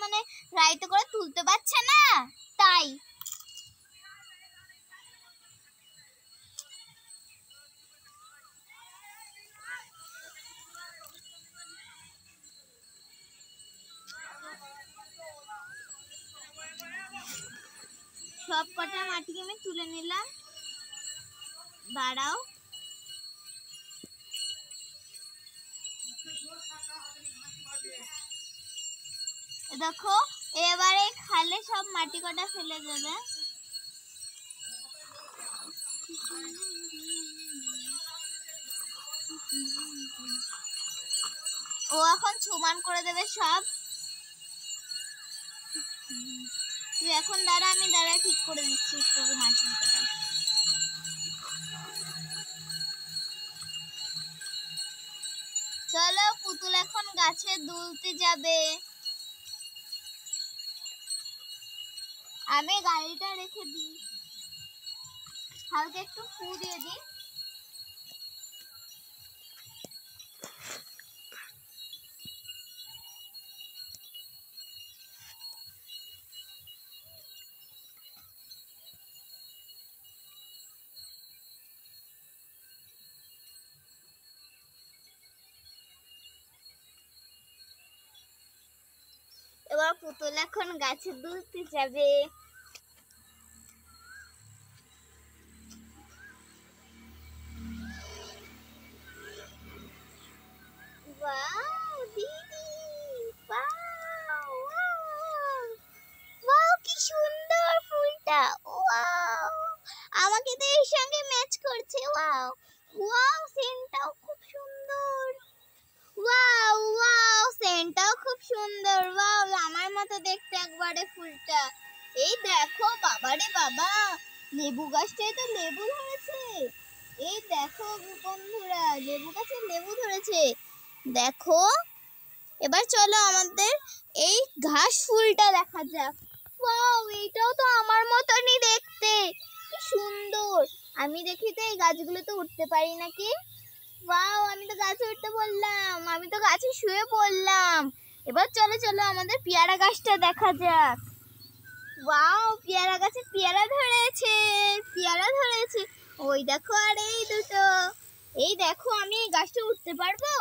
মানে রাইতে করে তুলতে পারছে না, তাই সব কটা মাটিকে আমি তুলে নিলাম। দাঁড়াও, দেখো এবারে খালে সব মাটি কটা ফেলে দেবে। ও এখন সমান করে দেবে সব। তুই এখন দাঁড়া, আমি দাঁড়া ঠিক করে দিচ্ছি তোর মাটি কটা। চলো পুতুল এখন গাছে দুলতে যাবে। আমি গাড়িটা রেখে দিই, হালকা একটু ফু দিয়ে দিই। এবার পুতুল এখন গাছে দুলতে যাবে। ওয়াও দিদি, ওয়াও ওয়াও কি সুন্দর ফুলটা, ওয়াও আমাকে তো এর সঙ্গে ম্যাচ করছে। ওয়াও ওয়াও সেন্টটাও খুব সুন্দর, ওয়াও ওয়াও সেন্টটাও খুব সুন্দর। ওয়াও আমার মতো দেখতে একবারে ফুলটা। এই দেখো বাবারে বাবা, লেবু গাছটায় তো লেবু ধরেছে। এই দেখো বন্ধুরা, লেবু গাছে লেবু ধরেছে দেখো। এবার চলো আমাদের এই ঘাস ফুলটা দেখা যাক। ওয়াও এইটাও তো আমার মতনই দেখতে, কি সুন্দর। আমি দেখি তো এই গাছগুলোতে উঠতে পারি নাকি। ওয়াও আমি তো গাছে উঠতে বললাম, আমি তো গাছে শুয়ে পড়লাম। এবার চলো চলো আমাদের পেয়ারা গাছটা দেখা যাক। ওয়াও পেয়ারা গাছে পেয়ারা ধরেছে, পেয়ারা ধরেছে। ওই দেখো আর এই দুটো। এই দেখো আমি এই গাছটা উঠতে পারবো।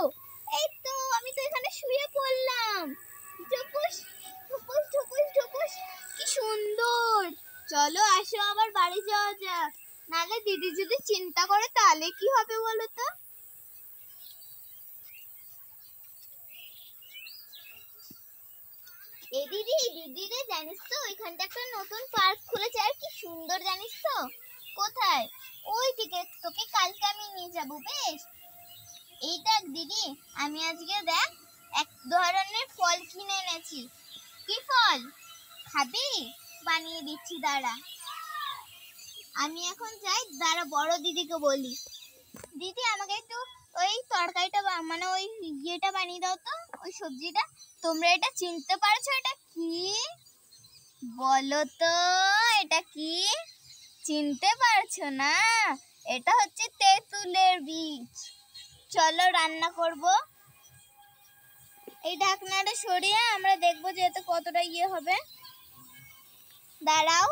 এই তো আমি তো এখানে শুয়ে পড়লাম। ঠুকুস ঠুকুস ঠুকুস ঠুকুস, কি সুন্দর। চলো আসো আবার বাড়ি যাওয়া যাক, নালে দিদি যদি চিন্তা করে তাহলে কি হবে বলো তো। এই দিদি দিদি রে, জানিস তো ওইখানটা একটা নতুন পার্ক খুলেছে, আর কি সুন্দর জানিস তো। কোথায়? ওই দিকে, তোকে কালকে আমি নিয়ে যাবো বেশ। এই দেখ দিদি, আমি আজকে দেখ এক ধরনের ফল কিনে এনেছি। কি ফল খাবি? বানিয়ে দিচ্ছি দাঁড়া। আমি এখন যাই, দাঁড়া বড় দিদিকে বলি, দিদি আমাকে একটু ওই তরকারিটা মানে ওই ইয়েটা বানিয়ে দাও তো, ওই সবজিটা। তোমরা এটা চিনতে পারছো এটা কি? বলো তো এটা কি? চিনতে পারছো না? এটা হচ্ছে তেঁতুলের বীজ। চলো রান্না করব। এই ঢাকনাটা সরিয়ে আমরা দেখবো যে এতে কতটা ইয়ে হবে। দাঁড়াও,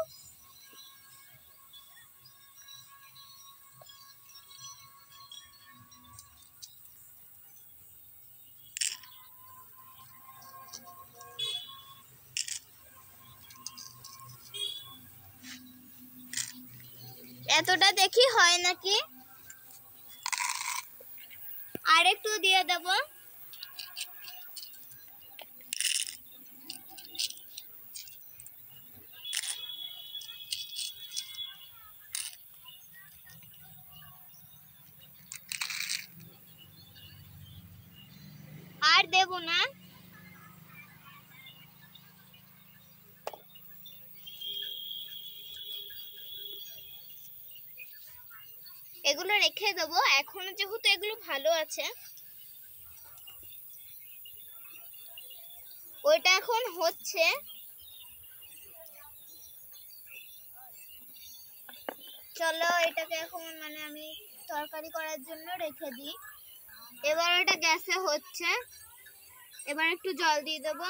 এতটা দেখি হয় নাকি, আর একটু দিয়ে দেব। আর দেব না। এগুলো রেখে দেবো, এখনো যেহেতু এগুলো ভালো আছে। ওইটা এখন হচ্ছে। চলো এটাকে এখন মানে আমি তরকারি করার জন্য রেখে দিই। এবার এটা গ্যাসে হচ্ছে, এবার একটু জল দিয়ে দেবো।